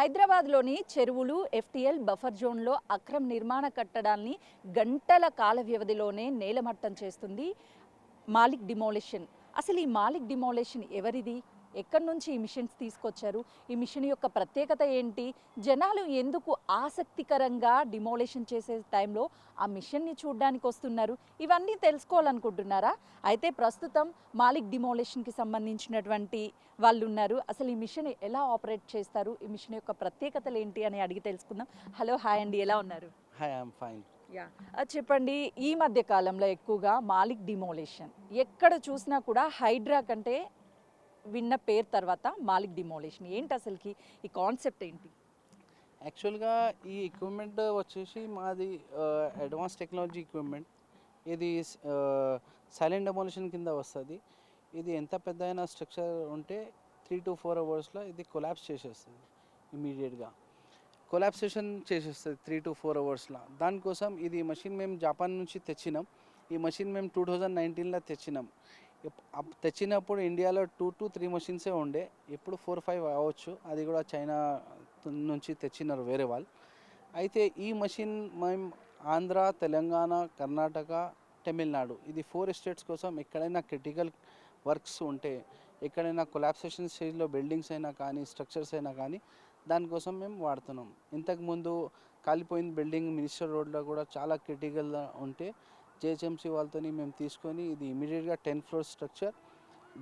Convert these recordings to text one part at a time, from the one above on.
హైదరాబాద్లోని చెరువులు, FTL buffer జోన్లో అక్రమ నిర్మాణ కట్టడాల్ని గంటల కాల వ్యవధిలోనే నేలమట్టం చేస్తుంది మాలిక్ డిమోలిషన్. అసలు ఈ మాలిక్ డిమోలిషన్ ఎవరిది? ఎక్కడి నుంచి ఈ మిషన్స్ తీసుకొచ్చారు? ఈ మిషన్ యొక్క ప్రత్యేకత ఏంటి? జనాలు ఎందుకు ఆసక్తికరంగా డిమోలిషన్ చేసే టైంలో ఆ మిషన్ని చూడడానికి వస్తున్నారు? ఇవన్నీ తెలుసుకోవాలనుకుంటున్నారా? అయితే ప్రస్తుతం మాలిక్ డిమోలిషన్కి సంబంధించినటువంటి వాళ్ళు ఉన్నారు. అసలు ఈ మిషన్ ఎలా ఆపరేట్ చేస్తారు, ఈ మిషన్ యొక్క ప్రత్యేకతలు ఏంటి అని అడిగి తెలుసుకుందాం. హలో, హాయ్ అండి, ఎలా ఉన్నారు? Hi, I'm fine. యా, చెప్పండి. ఈ మధ్య కాలంలో ఎక్కువగా మాలిక్ డిమోలిషన్ ఎక్కడ చూసినా కూడా హైడ్రా కంటే విన్న పేరు తర్వాత మాలిక్ డిమోలిషన్ ఏంటి? అసలుకి ఈ కాన్సెప్ట్ ఏంటి? యాక్చువల్గా ఈ ఎక్విప్మెంట్ వచ్చేసి మాది అడ్వాన్స్ టెక్నాలజీ ఎక్విప్మెంట్. ఇది సైలెంట్ డెమోలిషన్ కింద వస్తుంది. ఇది ఎంత పెద్ద అయిన స్ట్రక్చర్ ఉంటే 3 to 4 అవర్స్లో ఇది కొలాప్స్ చేసేస్తుంది. ఇమీడియట్గా కొలాప్సేషన్ చేసేస్తుంది 3 to 4 అవర్స్లో. దానికోసం ఇది మషిన్ మేము జపాన్ నుంచి తెచ్చినాం. ఈ మషిన్ మేము 2019లో తెచ్చినాం. తెచ్చినప్పుడు ఇండియాలో 2 to 3 మషిన్సే ఉండే. ఇప్పుడు 4-5 అవ్వచ్చు. అది కూడా చైనా నుంచి తెచ్చినారు వేరే వాళ్ళు. అయితే ఈ మషిన్ మేము ఆంధ్ర, తెలంగాణ, కర్ణాటక, తమిళనాడు ఇది 4 స్టేట్స్ కోసం ఎక్కడైనా క్రిటికల్ వర్క్స్ ఉంటే, ఎక్కడైనా కొలాప్సేషన్ స్టేజ్లో బిల్డింగ్స్ అయినా కానీ, స్ట్రక్చర్స్ అయినా కానీ దానికోసం మేము వాడుతున్నాం. ఇంతకుముందు కాలిపోయిన బిల్డింగ్ మినిస్టర్ రోడ్లో కూడా చాలా క్రిటికల్గా ఉంటే జేహెచ్ఎంసీ వాళ్ళతో మేము తీసుకొని ఇది ఇమీడియట్గా 10 floor స్ట్రక్చర్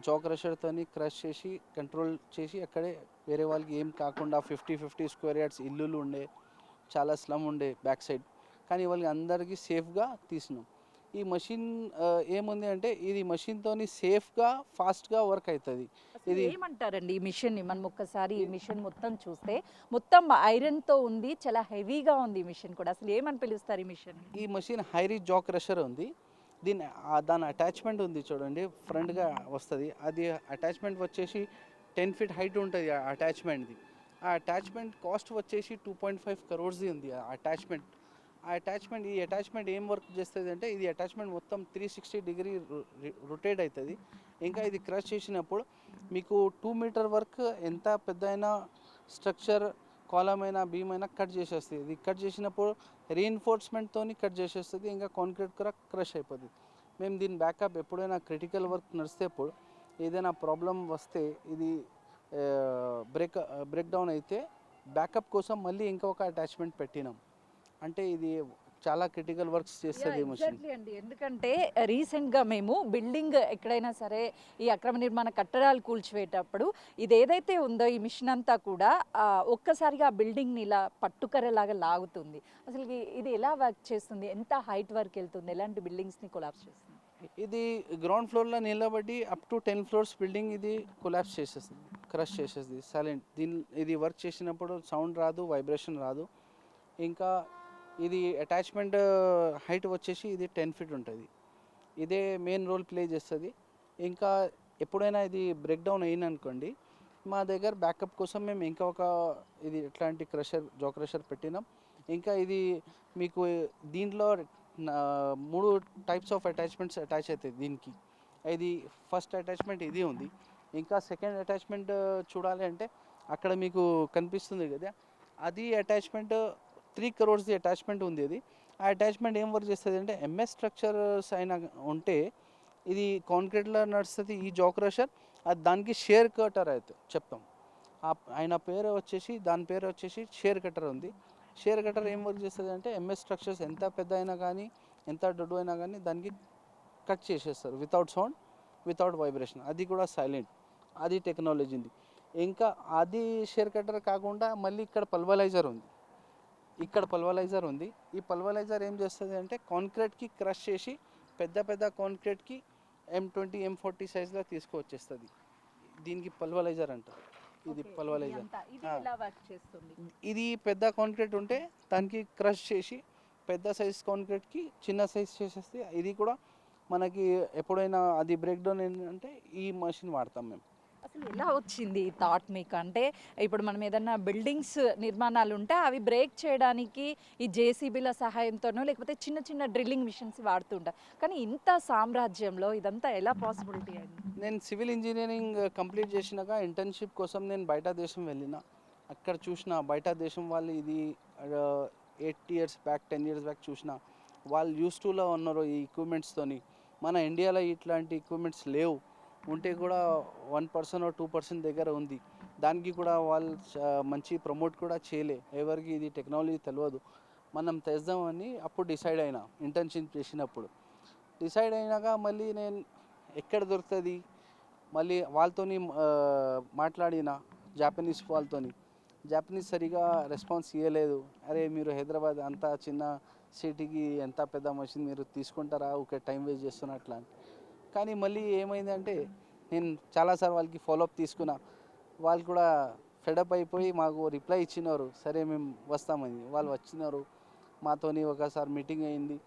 జా క్రషర్తో క్రష్ చేసి కంట్రోల్ చేసి అక్కడే వేరే వాళ్ళకి ఏం కాకుండా 50 square yards ఇల్లులు ఉండే, చాలా స్లమ్ ఉండే బ్యాక్ సైడ్, కానీ వాళ్ళకి అందరికీ సేఫ్గా తీసినాం. ఈ మషిన్ ఏముంది అంటే ఇది మషిన్తోని సేఫ్గా ఫాస్ట్గా వర్క్ అవుతుంది. ఇది ఏమంటారండి ఈ మిషన్ని? మనం ఒక్కసారి ఈ మిషన్ మొత్తం చూస్తే మొత్తం ఐరన్తో ఉంది, చాలా హెవీగా ఉంది ఈ మిషన్ కూడా. అసలు ఏమని పిలుస్తారు ఈ మిషన్? ఈ మషిన్ హైరీ జా క్రషర్ ఉంది. దాని అటాచ్మెంట్ ఉంది చూడండి, ఫ్రంట్గా వస్తుంది. అది అటాచ్మెంట్ వచ్చేసి 10 feet హైట్ ఉంటుంది. ఆ అటాచ్మెంట్ది కాస్ట్ వచ్చేసి 2.5 crores ఉంది. ఈ అటాచ్మెంట్ ఏం వర్క్ చేస్తుంది అంటే ఇది అటాచ్మెంట్ మొత్తం 360 degree రొటేట్ అవుతుంది. ఇంకా ఇది క్రష్ చేసినప్పుడు మీకు 2 meter వర్క్ ఎంత పెద్ద అయినా స్ట్రక్చర్, కాలమ్ అయినా, బీమ్ అయినా కట్ చేసేస్తుంది. ఇది కట్ చేసినప్పుడు రీఎన్ఫోర్స్మెంట్తో కట్ చేసేస్తుంది. ఇంకా కాంక్రీట్ కూడా క్రష్ అయిపోతుంది. మేము దీని బ్యాకప్ ఎప్పుడైనా క్రిటికల్ వర్క్ నడిచేప్పుడు ఏదైనా ప్రాబ్లం వస్తే ఇది బ్రేక్ డౌన్ అయితే బ్యాకప్ కోసం మళ్ళీ ఇంకొక అటాచ్మెంట్ పెట్టినాం. అంటే ఇది చాలా క్రిటికల్ వర్క్స్ చేస్తుంది మషిన్. అండి, ఎందుకంటే రీసెంట్గా మేము బిల్డింగ్ ఎక్కడైనా సరే ఈ అక్రమ నిర్మాణ కట్టడాలు కూల్చివేటప్పుడు ఇది ఏదైతే ఉందో ఈ మిషన్ అంతా కూడా ఒక్కసారిగా ఆ బిల్డింగ్ని ఇలా పట్టుకరలాగా లాగుతుంది. అసలు ఇది ఎలా వర్క్ చేస్తుంది? ఎంత హైట్ వరకు వెళ్తుంది? ఎలాంటి బిల్డింగ్స్ని కొలాప్స్ చేస్తుంది? ఇది గ్రౌండ్ ఫ్లోర్లో నిలబడి అప్ టు 10 floors బిల్డింగ్ ఇది కొలాప్స్ చేసేస్తుంది, క్రష్ చేసేస్తుంది. సైలెంట్ ఇది వర్క్ చేసినప్పుడు సౌండ్ రాదు, వైబ్రేషన్ రాదు. ఇంకా ఇది అటాచ్మెంట్ హైట్ వచ్చేసి ఇది 10 feet ఉంటుంది. ఇదే మెయిన్ రోల్ ప్లే చేస్తుంది. ఇంకా ఎప్పుడైనా ఇది బ్రేక్ డౌన్ అయిందనుకోండి, మా దగ్గర బ్యాకప్ కోసం మేము ఇంకా ఒక ఇది ఇట్లాంటి జా క్రషర్ పెట్టినాం. ఇంకా ఇది మీకు దీంట్లో 3 types ఆఫ్ అటాచ్మెంట్స్ అటాచ్ అవుతాయి దీనికి. ఇది ఫస్ట్ అటాచ్మెంట్ ఇది ఉంది. ఇంకా సెకండ్ అటాచ్మెంట్ చూడాలి అంటే అక్కడ మీకు కనిపిస్తుంది కదా, అది అటాచ్మెంట్ 3 crores అటాచ్మెంట్ ఉంది. అది ఆ అటాచ్మెంట్ ఏం వర్క్ చేస్తుంది అంటే ఎంఎస్ స్ట్రక్చర్స్ అయినా ఉంటే ఇది కాంక్రీట్లో నడుస్తుంది. ఈ జా క్రషర్ అది దానికి షేర్ కటర్ అయితే చెప్తాం. ఆయన దాని పేరు వచ్చేసి షేర్ కటర్ ఉంది. షేర్ కటర్ ఏం వర్క్ చేస్తుంది అంటే ఎంఎస్ స్ట్రక్చర్స్ ఎంత పెద్ద అయినా కానీ, ఎంత దొడ్డు అయినా కానీ దానికి కట్ చేసేస్తారు వితౌట్ సౌండ్, వితౌట్ వైబ్రేషన్. అది కూడా సైలెంట్. అది టెక్నాలజీ ఉంది. ఇంకా అది షేర్ కటర్ కాకుండా మళ్ళీ ఇక్కడ పల్వలైజర్ ఉంది. ఈ పల్వలైజర్ ఏం చేస్తుంది అంటే కాంక్రీట్కి క్రష్ చేసి పెద్ద కాంక్రీట్కి M20, M40 సైజ్లో తీసుకువచ్చేస్తుంది. దీనికి పల్వలైజర్ అంటారు. ఇది పల్వలైజర్. ఇది పెద్ద కాంక్రీట్ ఉంటే దానికి క్రష్ చేసి పెద్ద సైజ్ కాంక్రీట్కి చిన్న సైజ్ చేసేస్తే ఇది కూడా మనకి ఎప్పుడైనా అది బ్రేక్ డౌన్ ఏంటంటే ఈ మషిన్ వాడతాం మేము. అసలు ఎలా వచ్చింది ఈ థాట్ మీకు? అంటే ఇప్పుడు మనం ఏదన్నా బిల్డింగ్స్ నిర్మాణాలు ఉంటే అవి బ్రేక్ చేయడానికి ఈ జేసీబీల సహాయంతోనో లేకపోతే చిన్న డ్రిల్లింగ్ మిషన్స్ వాడుతుంటారు, కానీ ఇంత సామ్రాజ్యంలో ఇదంతా ఎలా పాసిబిలిటీ అయింది? నేను సివిల్ ఇంజనీరింగ్ కంప్లీట్ చేసినాక ఇంటర్న్షిప్ కోసం నేను బయట దేశం వెళ్ళిన. అక్కడ చూసిన బయట దేశం వాళ్ళు ఇది 8 ఇయర్స్ బ్యాక్ 10 ఇయర్స్ బ్యాక్ చూసిన వాళ్ళు యూస్ టులో ఉన్నారు ఈ ఎక్విప్మెంట్స్తోని. మన ఇండియాలో ఇట్లాంటి ఎక్విప్మెంట్స్ లేవు, ఉంటే కూడా 1% ఆర్ 2% దగ్గర ఉంది. దానికి కూడా వాళ్ళు మంచి ప్రమోట్ కూడా చేయలే, ఎవరికి ఇది టెక్నాలజీ తెలియదు. మనం తెద్దామని అప్పుడు డిసైడ్ అయినా, ఇంటర్న్షిప్ చేసినప్పుడు డిసైడ్ అయినాక మళ్ళీ నేను ఎక్కడ దొరుకుతుంది మళ్ళీ వాళ్ళతోని మాట్లాడిన జాపనీస్ వాళ్ళతోని. జాపనీస్ సరిగా రెస్పాన్స్ ఇవ్వలేదు. అరే మీరు హైదరాబాద్ అంత చిన్న సిటీకి ఎంత పెద్ద మషిన్ మీరు తీసుకుంటారా, ఒక టైం వేస్ట్ చేస్తున్నట్లా అని. కానీ మళ్ళీ ఏమైందంటే నేను చాలాసార్లు వాళ్ళకి ఫాలోఅప్ తీసుకున్నా, వాళ్ళు కూడా ఫెడప్ అయిపోయి మాకు రిప్లై ఇచ్చినారు, సరే మేము వస్తామని. వాళ్ళు వచ్చినారు, మాతోని ఒకసారి మీటింగ్ అయింది,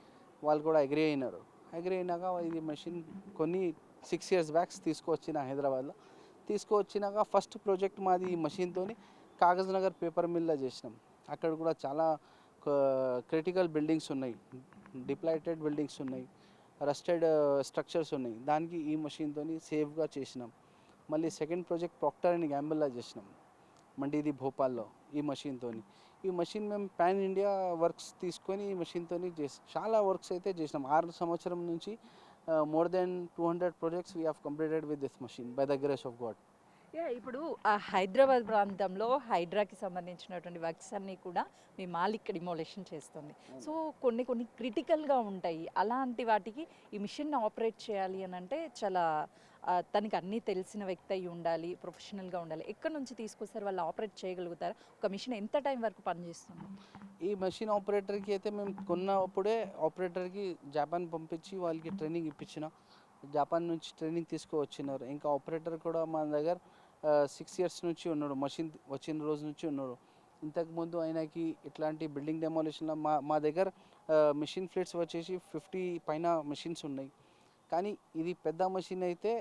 వాళ్ళు కూడా అగ్రీ అయినారు. అగ్రీ అయినాక ఇది మెషిన్ కొన్ని 6 ఇయర్స్ బ్యాక్స్ తీసుకువచ్చిన హైదరాబాద్లో. తీసుకువచ్చినాక ఫస్ట్ ప్రాజెక్ట్ మాది ఈ మషిన్తోని కాగజ్ నగర్ పేపర్ మిల్లో చేసినాం. అక్కడ కూడా చాలా క్రిటికల్ బిల్డింగ్స్ ఉన్నాయి, డిప్లైటెడ్ బిల్డింగ్స్ ఉన్నాయి, రస్టెడ్ స్ట్రక్చర్స్ ఉన్నాయి. దానికి ఈ మషిన్తోని సేఫ్గా చేసినాం. మళ్ళీ సెకండ్ ప్రాజెక్ట్ ప్రాక్టర్ అండ్ గ్యాంబుల్లో చేసినాం, మండిది భోపాల్లో ఈ మషిన్తోని. ఈ మషిన్ మేము పాన్ ఇండియా వర్క్స్ తీసుకొని ఈ మషిన్తోని చాలా వర్క్స్ అయితే చేసినాం. 6 సంవత్సరం నుంచి more than 200 projects we have completed with this machine by the grace of God. ఇప్పుడు ఆ హైదరాబాద్ ప్రాంతంలో హైడ్రాకి సంబంధించినటువంటి వర్క్స్ అన్నీ కూడా మీ మాలిక్ డిమోలేషన్ చేస్తుంది. సో కొన్ని కొన్ని క్రిటికల్గా ఉంటాయి. అలాంటి వాటికి ఈ మిషన్ ఆపరేట్ చేయాలి అని అంటే చాలా తనకి అన్నీ తెలిసిన వ్యక్తి అయి ఉండాలి, ప్రొఫెషనల్గా ఉండాలి. ఎక్కడి నుంచి తీసుకొస్తారు, వాళ్ళు ఆపరేట్ చేయగలుగుతారు? ఒక మిషన్ ఎంత టైం వరకు పనిచేస్తుంది? ఈ మెషిన్ ఆపరేటర్కి అయితే మేము కొన్నప్పుడే ఆపరేటర్కి జపాన్ పంపించి వాళ్ళకి ట్రైనింగ్ ఇప్పించిన. జపాన్ నుంచి ట్రైనింగ్ తీసుకువచ్చినారు. ఇంకా ఆపరేటర్ కూడా మన దగ్గర 6 ఇయర్స్ నుంచి ఉన్నాడు, మషిన్ వచ్చిన రోజు నుంచి ఉన్నాడు. ఇంతకుముందు ఆయనకి ఇట్లాంటి బిల్డింగ్ డెమోలేషన్లో మా దగ్గర మిషన్ ఫ్లీట్స్ వచ్చేసి 50 పైన మిషన్స్ ఉన్నాయి. కానీ ఇది పెద్ద మషిన్ అయితే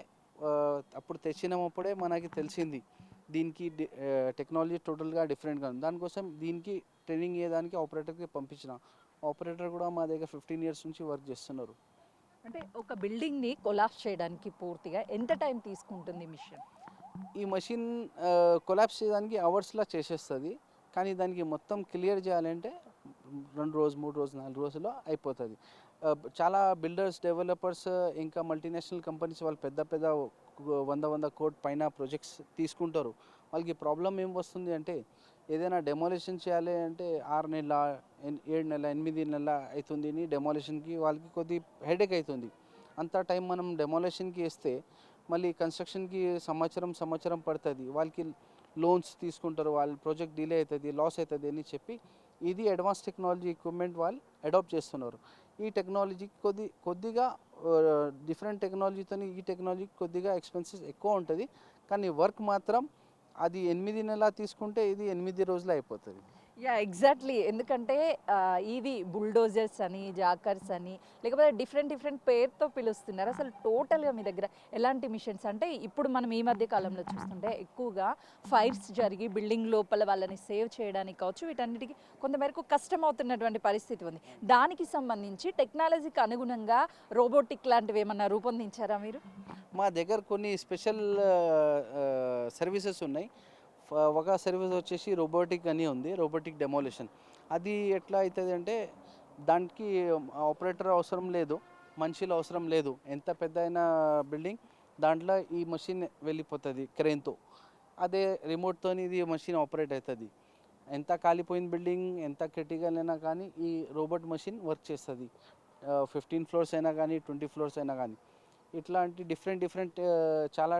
అప్పుడు తెచ్చినప్పుడే మనకి తెలిసింది దీనికి టెక్నాలజీ టోటల్గా డిఫరెంట్గా ఉంది. దానికోసం దీనికి ట్రైనింగ్ ఇవ్వడానికి ఆపరేటర్కి పంపించిన. ఆపరేటర్ కూడా మా దగ్గర 15 ఇయర్స్ నుంచి వర్క్ చేస్తున్నారు. అంటే ఒక బిల్డింగ్ని కొలాప్స్ చేయడానికి పూర్తిగా ఎంత టైం తీసుకుంటుంది మిషన్? ఈ మషిన్ కొలాప్స్ చేయడానికి అవర్స్లో చేసేస్తుంది, కానీ దానికి మొత్తం క్లియర్ చేయాలంటే 2 రోజు 3 రోజు 4 రోజుల్లో అయిపోతుంది. చాలా బిల్డర్స్, డెవలపర్స్, ఇంకా మల్టీనేషనల్ కంపెనీస్ వాళ్ళు పెద్ద పెద్ద 100 కోట్ పైన ప్రాజెక్ట్స్ తీసుకుంటారు. వాళ్ళకి ప్రాబ్లం ఏం వస్తుంది అంటే ఏదైనా డెమోలేషన్ చేయాలి అంటే 6 నెలల 7 నెలల 8 నెలల అవుతుంది. డెమోలేషన్కి వాళ్ళకి కొద్ది హెడేక్ అవుతుంది. అంత టైం మనం డెమోలేషన్కి ఇస్తే మళ్ళీ కన్స్ట్రక్షన్కి సంవత్సరం పడుతుంది. వాళ్ళకి లోన్స్ తీసుకుంటారు, వాళ్ళ ప్రాజెక్ట్ డిలే అవుతుంది, లాస్ అవుతుంది అని చెప్పి ఇది అడ్వాన్స్ టెక్నాలజీ ఎక్విప్మెంట్ వాళ్ళు అడాప్ట్ చేస్తున్నారు. ఈ టెక్నాలజీ కొద్దిగా డిఫరెంట్ టెక్నాలజీతో ఈ టెక్నాలజీకి కొద్దిగా ఎక్స్పెన్సెస్ ఎక్కువ ఉంటుంది, కానీ వర్క్ మాత్రం అది 8 నెలల తీసుకుంటే ఇది 8 రోజులు అయిపోతుంది. ఎగ్జాక్ట్లీ. ఎందుకంటే ఇవి బుల్డోజర్స్ అని, జాకర్స్ అని, లేకపోతే డిఫరెంట్ పేరుతో పిలుస్తున్నారు. అసలు టోటల్గా మీ దగ్గర ఎలాంటి మిషన్స్ అంటే ఇప్పుడు మనం ఈ మధ్య కాలంలో చూస్తుంటే ఎక్కువగా ఫైర్స్ జరిగి బిల్డింగ్ లోపల వాళ్ళని సేవ్ చేయడానికి కావచ్చు, వీటన్నిటికీ కొంతమేరకు కష్టమవుతున్నటువంటి పరిస్థితి ఉంది. దానికి సంబంధించి టెక్నాలజీకి అనుగుణంగా రోబోటిక్ లాంటివి ఏమన్నా రూపొందించారా మీరు? మా దగ్గర కొన్ని స్పెషల్ సర్వీసెస్ ఉన్నాయి. ఒక సర్వీస్ వచ్చేసి రోబోటిక్ అని ఉంది, రోబోటిక్ డెమోలేషన్. అది ఎట్లా అవుతుంది అంటే దానికి ఆపరేటర్ అవసరం లేదు, మనుషులు అవసరం లేదు. ఎంత పెద్ద అయినా బిల్డింగ్ దాంట్లో ఈ మషిన్ వెళ్ళిపోతుంది క్రేన్తో. అదే రిమోట్తో ఇది మషిన్ ఆపరేట్ అవుతుంది. ఎంత కాలిపోయిన బిల్డింగ్, ఎంత క్రిటికల్ అయినా కానీ ఈ రోబోట్ మషిన్ వర్క్ చేస్తుంది. 15 ఫ్లోర్స్ అయినా కానీ 20 ఫ్లోర్స్ అయినా కానీ ఇట్లాంటి డిఫరెంట్ చాలా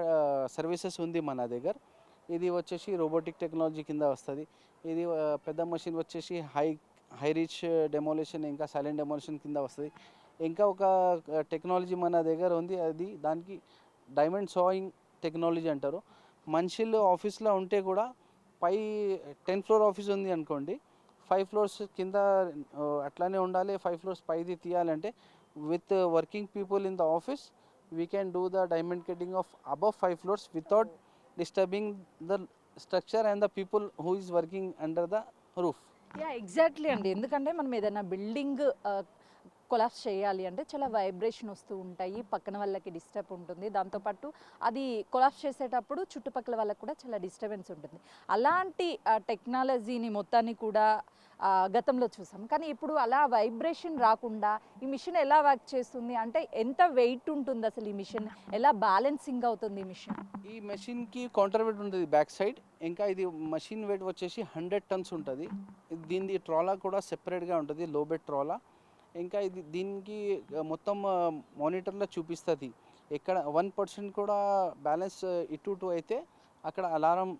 సర్వీసెస్ ఉంది మన దగ్గర. ఇది వచ్చేసి రోబోటిక్ టెక్నాలజీ కింద వస్తుంది. ఇది పెద్ద మషిన్ వచ్చేసి హై రీచ్ డెమోలేషన్, ఇంకా సైలెంట్ డెమోలేషన్ కింద వస్తుంది. ఇంకా ఒక టెక్నాలజీ మన దగ్గర ఉంది, అది దానికి డైమండ్ సాయింగ్ టెక్నాలజీ అంటారు. మనుషులు ఆఫీస్లో ఉంటే కూడా 10 ఫ్లోర్ ఆఫీస్ ఉంది అనుకోండి, 5 ఫ్లోర్స్ కింద అట్లానే ఉండాలి, 5 ఫ్లోర్స్ పైది తీయాలంటే with working people in the office we can do the diamond cutting of above 5 floors without disturbing the structure and the people who is working under the roof. Exactly అండి. ఎందుకంటే మనం ఏదైనా building collapse చేయాలి అంటే చాలా vibration వస్తూ ఉంటాయి, పక్కన వాళ్ళకి డిస్టర్బ్ ఉంటుంది, దాంతోపాటు అది కొలాప్స్ చేసేటప్పుడు చుట్టుపక్కల వాళ్ళకి కూడా చాలా డిస్టర్బెన్స్ ఉంటుంది. అలాంటి టెక్నాలజీని మొత్తాన్ని కూడా గతంలో చూసాం. కానీ ఇప్పుడు అలా వైబ్రేషన్ రాకుండా ఈ మిషన్ ఎలా వర్క్ చేస్తుంది అంటే ఎంత వెయిట్ ఉంటుంది అసలు ఈ మిషన్, ఎలా బ్యాలెన్సింగ్ అవుతుంది ఈ మిషన్? ఈ మెషిన్కి కౌంటర్ వెయిట్ ఉంటుంది బ్యాక్ సైడ్. ఇంకా ఇది మషిన్ వెయిట్ వచ్చేసి 100 టన్స్ ఉంటుంది. దీనిది ట్రాలా కూడా సెపరేట్గా ఉంటుంది, లో బెడ్ ట్రాలా. ఇంకా ఇది దీనికి మొత్తం మానిటర్లో చూపిస్తుంది. ఎక్కడ 1% కూడా బ్యాలెన్స్ ఇటు అయితే అక్కడ అలారం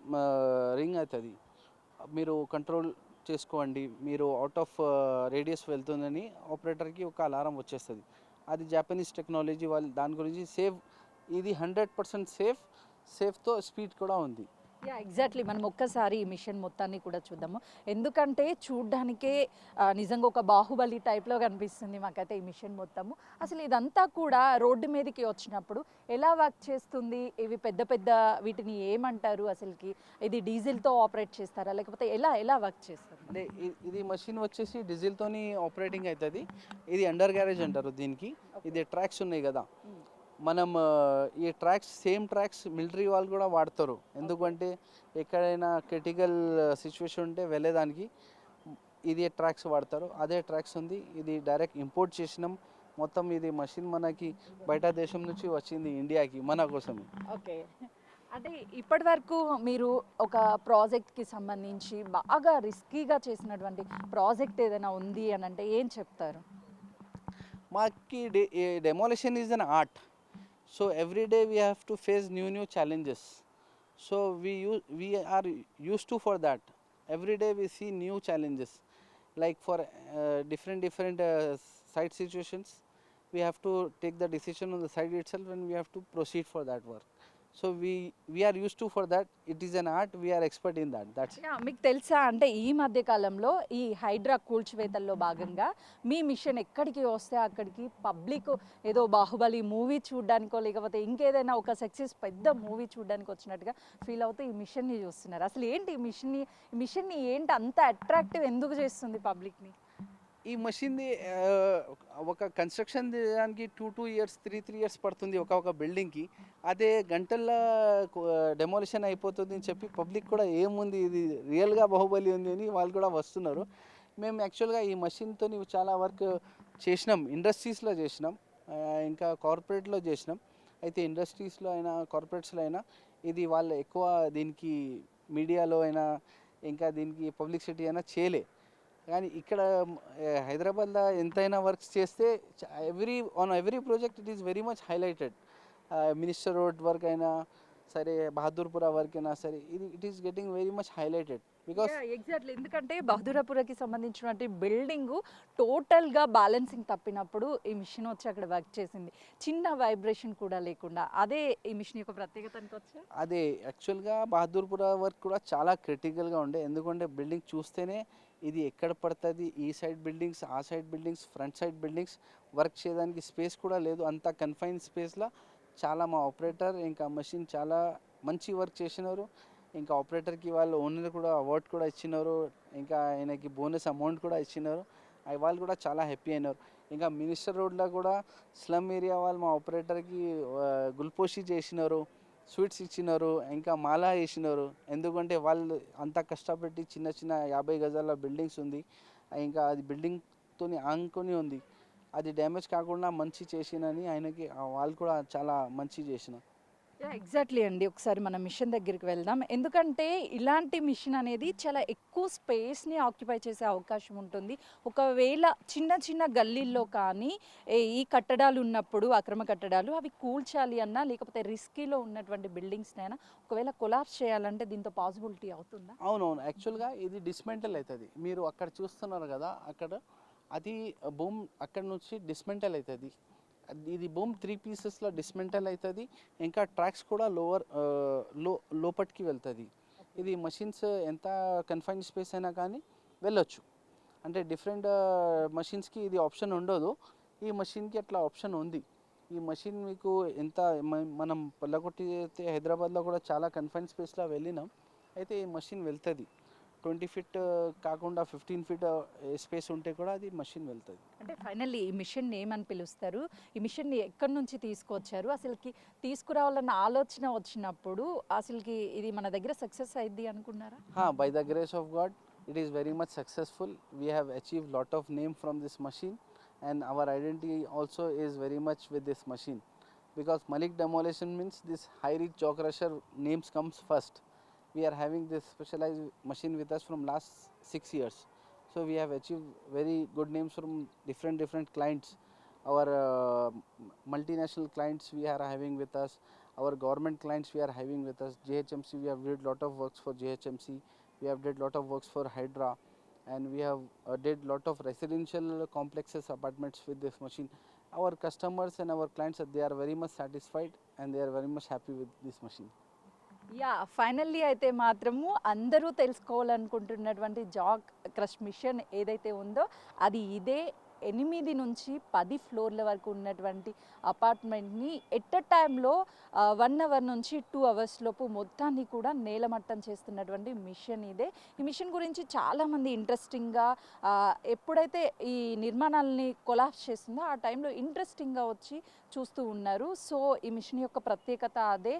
రింగ్ అవుతుంది. మీరు కంట్రోల్ చేసుకోండి, మీరు అవుట్ ఆఫ్ రేడియస్ వెళ్తుందని ఆపరేటర్కి ఒక అలారం వచ్చేస్తుంది. అది జాపనీస్ టెక్నాలజీ, వాళ్ళు దాని గురించి ఇది 100% సేఫ్తో స్పీడ్ కూడా ఉంది. ఎగ్జాక్ట్లీ, మనం ఒక్కసారి ఈ మిషన్ మొత్తాన్ని కూడా చూద్దాము. ఎందుకంటే చూడ్డానికే నిజంగా ఒక బాహుబలి టైప్లో కనిపిస్తుంది మాకైతే ఈ మిషన్ మొత్తము. అసలు ఇదంతా కూడా రోడ్డు మీదకి వచ్చినప్పుడు ఎలా వర్క్ చేస్తుంది? ఇవి పెద్ద పెద్ద వీటిని ఏమంటారు అసలుకి? ఇది డీజిల్తో ఆపరేట్ చేస్తారా లేకపోతే ఎలా ఎలా వర్క్ చేస్తారు? అంటే ఇది మషిన్ వచ్చేసి డీజిల్తోని ఆపరేటింగ్ అవుతుంది. ఇది అండర్ గ్యారేజ్ అంటారు దీనికి. ఇది ట్రాక్స్ ఉన్నాయి కదా, మనం ఈ సేమ్ ట్రాక్స్ మిలిటరీ వాళ్ళు కూడా వాడతారు. ఎందుకంటే ఎక్కడైనా క్రిటికల్ సిచ్యువేషన్ ఉంటే వెళ్ళేదానికి ఇది ట్రాక్స్ వాడతారు. అదే ట్రాక్స్ ఉంది. ఇది డైరెక్ట్ ఇంపోర్ట్ చేసినాం. మొత్తం ఇది మషిన్ మనకి బయట దేశం నుంచి వచ్చింది ఇండియాకి మన కోసమే. ఓకే, అంటే ఇప్పటి వరకు మీరు ఒక ప్రాజెక్ట్కి సంబంధించి బాగా రిస్కీగా చేసినటువంటి ప్రాజెక్ట్ ఏదైనా ఉంది అని అంటే ఏం చెప్తారు? మాకి demolition is an art. So every day we have to face new challenges. So we are used to for that. Every day we see new challenges. Like for different site situations, we have to take the decision on the site itself and we have to proceed for that work. So we are used to for that. It is an art. We are expert in that. That's మీకు తెలుసా అంటే ఈ మధ్య కాలంలో ఈ హైడ్రా కూల్చివేతల్లో భాగంగా మీ machine ఎక్కడికి వస్తే అక్కడికి పబ్లిక్ ఏదో బాహుబలి మూవీ చూడడానికో లేకపోతే ఇంకేదైనా ఒక సక్సెస్ పెద్ద మూవీ చూడడానికి వచ్చినట్టుగా ఫీల్ అవుతూ ఈ మిషన్ని చూస్తున్నారు. అసలు ఏంటి ఈ మిషన్ని ఏంటి అంత అట్రాక్టివ్ ఎందుకు చేస్తుంది పబ్లిక్ని? ఈ మషిన్ది ఒక కన్స్ట్రక్షన్ చేయడానికి 2 ఇయర్స్ 3 ఇయర్స్ పడుతుంది ఒక బిల్డింగ్కి. అదే గంటల్లో డెమోలిషన్ అయిపోతుంది అని చెప్పి పబ్లిక్ కూడా ఏముంది ఇది రియల్గా బాహుబలి ఉంది అని వాళ్ళు కూడా వస్తున్నారు. మేము యాక్చువల్గా ఈ మషిన్తో చాలా వర్క్ చేసినాం, ఇండస్ట్రీస్లో చేసినాం, ఇంకా కార్పొరేట్లో చేసినాం. అయితే ఇండస్ట్రీస్లో అయినా కార్పొరేట్స్లో అయినా ఇది వాళ్ళు ఎక్కువ దీనికి మీడియాలో అయినా ఇంకా దీనికి పబ్లిసిటీ అయినా చేయలే. కానీ ఇక్కడ హైదరాబాద్లో ఎంతైనా వర్క్స్ చేస్తే every project it is very much highlighted. Minister road work అయినా సరే, బహదూర్పుర వర్క్ అయినా సరే, it is getting very much highlighted because exactly, ఎందుకంటే బహదూరపురకి సంబంధించినటువంటి బిల్డింగ్ టోటల్గా బ్యాలెన్సింగ్ తప్పినప్పుడు ఈ మిషన్ వచ్చి అక్కడ వర్క్ చేసింది, చిన్న వైబ్రేషన్ కూడా లేకుండా. అదే ఈ మిషన్ యొక్క ప్రత్యేకత అనుకోవచ్చు. అదే యాక్చువల్గా బహదూర్పుర వర్క్ కూడా చాలా క్రిటికల్గా ఉండే. ఎందుకంటే బిల్డింగ్ చూస్తేనే ఇది ఎక్కడ పడుతుంది, ఈ సైడ్ బిల్డింగ్స్, ఆ side buildings, front side buildings, work చేయడానికి స్పేస్ కూడా లేదు. అంత కన్ఫైన్ స్పేస్లో చాలా మా ఆపరేటర్ ఇంకా మషిన్ చాలా మంచి వర్క్ చేసినారు. ఇంకా ఆపరేటర్కి వాళ్ళు ఓనర్ కూడా అవార్డ్ కూడా ఇచ్చినారు, ఇంకా ఆయనకి బోనస్ అమౌంట్ కూడా ఇచ్చినారు. వాళ్ళు కూడా చాలా హ్యాపీ అయినారు. ఇంకా మినిస్టర్ రోడ్లో కూడా స్లమ్ ఏరియా వాళ్ళు మా ఆపరేటర్కి గుల్పోషి చేసినారు, స్వీట్స్ ఇచ్చినారు, ఇంకా మాలా వేసినారు. ఎందుకంటే వాళ్ళు అంత కష్టపెట్టి చిన్న 50 గజాల బిల్డింగ్స్ ఉంది, ఇంకా అది బిల్డింగ్తో ఆనుకొని ఉంది, అది డ్యామేజ్ కాకుండా మంచి చేసినని ఆయనకి వాళ్ళు కూడా చాలా మంచి చేసిన. ఎగ్జాక్ట్లీ అండి, ఒకసారి మనం మిషన్ దగ్గరికి వెళ్దాం. ఎందుకంటే ఇలాంటి మిషన్ అనేది చాలా ఎక్కువ స్పేస్ని ఆక్యుపై చేసే అవకాశం ఉంటుంది. ఒకవేళ చిన్న చిన్న గల్లీల్లో కానీ ఈ కట్టడాలు ఉన్నప్పుడు, అక్రమ కట్టడాలు అవి కూల్చాలి అన్నా లేకపోతే రిస్కీలో ఉన్నటువంటి బిల్డింగ్స్నైనా ఒకవేళ కొలాప్స్ చేయాలంటే దీంతో పాసిబిలిటీ అవుతుందా? అవునవును, యాక్చువల్గా ఇది డిస్మెంటల్ అవుతుంది. మీరు అక్కడ చూస్తున్నారు కదా, అది బూమ్ అక్కడ నుంచి డిస్మెంటల్ అవుతుంది. ఇది బూమ్ 3 పీసెస్లో డిస్మెంటల్ అవుతుంది. ఇంకా ట్రాక్స్ కూడా లోపటికి వెళ్తుంది. ఇది మషిన్స్ ఎంత కన్ఫైన్ స్పేస్ అయినా కానీ వెళ్ళొచ్చు. అంటే డిఫరెంట్ మషిన్స్కి ఇది ఆప్షన్ ఉండదు, ఈ మషిన్కి అట్లా ఆప్షన్ ఉంది. ఈ మషిన్ మీకు ఎంత మనం పల్లకొట్టి అయితే హైదరాబాద్లో కూడా చాలా కన్ఫైన్ స్పేస్లో వెళ్ళినాం, అయితే ఈ మషిన్ వెళ్తుంది. 20 ఫీట్ కాకుండా 15 ఫీట్ స్పేస్ ఉంటే కూడా అది మషిన్ వెళ్తుంది. అంటే ఫైనల్లీ ఈ మిషన్ ఏమని పిలుస్తారు, ఈ మిషన్ని ఎక్కడి నుంచి తీసుకొచ్చారు, అసలుకి తీసుకురావాలన్న ఆలోచన వచ్చినప్పుడు అసలుకి ఇది మన దగ్గర సక్సెస్ అయింది అనుకున్నారా? By the grace of God, it is very much successful. We have achieved lot of name from this machine, and our identity also is very much with this machine, because Malik Demolition means this high reach jaw crusher names comes first. We are having this specialized machine with us from last 6 years, so we have achieved very good names from different clients. Our multinational clients we are having with us, our government clients we are having with us. JHMC, we have did lot of works for JHMC, we have did lot of works for Hydra, and we have did lot of residential complexes apartments with this machine. Our customers and our clients, they are very much satisfied and they are very much happy with this machine. Yeah finally అయితే మాత్రము అందరూ తెలుసుకోవాలనుకుంటున్నటువంటి జా crush machine ఏదైతే ఉందో అది ఇదే. 8 నుంచి 10 ఫ్లోర్ల వరకు ఉన్నటువంటి అపార్ట్మెంట్ని ఎట్ అ టైంలో 1 అవర్ నుంచి 2 అవర్స్ లోపు మొత్తాన్ని కూడా నేలమట్టం చేస్తున్నటువంటి మిషన్ ఇదే. ఈ మిషన్ గురించి చాలామంది ఇంట్రెస్టింగ్గా ఎప్పుడైతే ఈ నిర్మాణాలని కొలాప్స్ చేస్తుందో ఆ టైంలో ఇంట్రెస్టింగ్గా వచ్చి చూస్తూ ఉన్నారు. సో ఈ మిషన్ యొక్క ప్రత్యేకత అదే.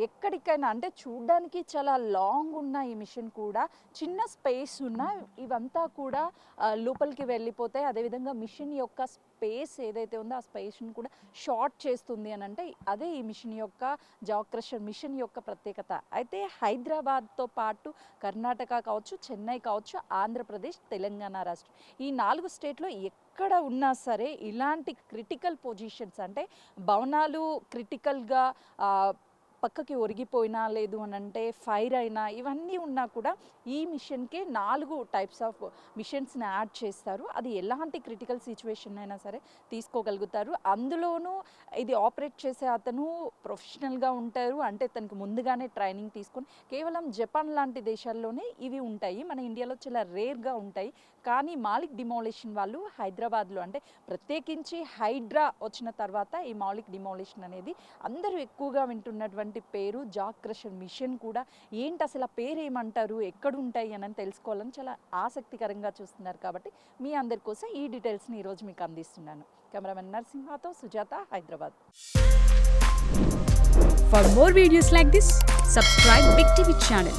ఎక్కడికైనా అంటే చూడ్డానికి చాలా లాంగ్ ఉన్న ఈ మిషన్ కూడా చిన్న స్పేస్ ఉన్న ఇవంతా కూడా లోపలికి వెళ్ళిపోతాయి. అదేవిధంగా మిషన్ యొక్క స్పేస్ ఏదైతే ఉందో ఆ స్పేస్ని కూడా షార్ట్ చేస్తుంది అని అంటే అదే ఈ మిషన్ యొక్క జా క్రషర్ మిషన్ యొక్క ప్రత్యేకత. అయితే హైదరాబాద్తో పాటు కర్ణాటక కావచ్చు, చెన్నై కావచ్చు, ఆంధ్రప్రదేశ్, తెలంగాణ రాష్ట్రం ఈ 4 స్టేట్లో ఎక్కడ ఉన్నా సరే ఇలాంటి క్రిటికల్ పొజిషన్స్ అంటే భవనాలు క్రిటికల్గా పక్కకి ఒరిగిపోయినా లేదు అని అంటే ఫైర్ అయినా ఇవన్నీ ఉన్నా కూడా ఈ మిషన్కే 4 టైప్స్ ఆఫ్ మిషన్స్ని యాడ్ చేస్తారు. అది ఎలాంటి క్రిటికల్ సిచ్యువేషన్ అయినా సరే తీసుకోగలుగుతారు. అందులోనూ ఇది ఆపరేట్ చేసే అతను ప్రొఫెషనల్గా ఉంటారు. అంటే తనకి ముందుగానే ట్రైనింగ్ తీసుకొని కేవలం జపాన్ లాంటి దేశాల్లోనే ఇవి ఉంటాయి. మన ఇండియాలో చాలా రేర్గా ఉంటాయి. కానీ మాలిక్ డిమోలిషన్ వాళ్ళు హైదరాబాద్లో అంటే ప్రత్యేకించి హైడ్రా వచ్చిన తర్వాత ఈ మాలిక్ డిమోలిషన్ అనేది అందరూ ఎక్కువగా వింటున్నటువంటి పేరు. జా క్రషర్ మిషన్ కూడా ఏంటి అసలు ఆ పేరు ఏమంటారు, ఎక్కడ ఉంటాయి అని తెలుసుకోవాలని చాలా ఆసక్తికరంగా చూస్తున్నారు. కాబట్టి మీ అందరి కోసం ఈ డీటెయిల్స్ని ఈరోజు మీకు అందిస్తున్నాను. కెమెరామెన్ నరసింహతో Sujatha, Hyderabad. For more videos like this, subscribe Big TV channel.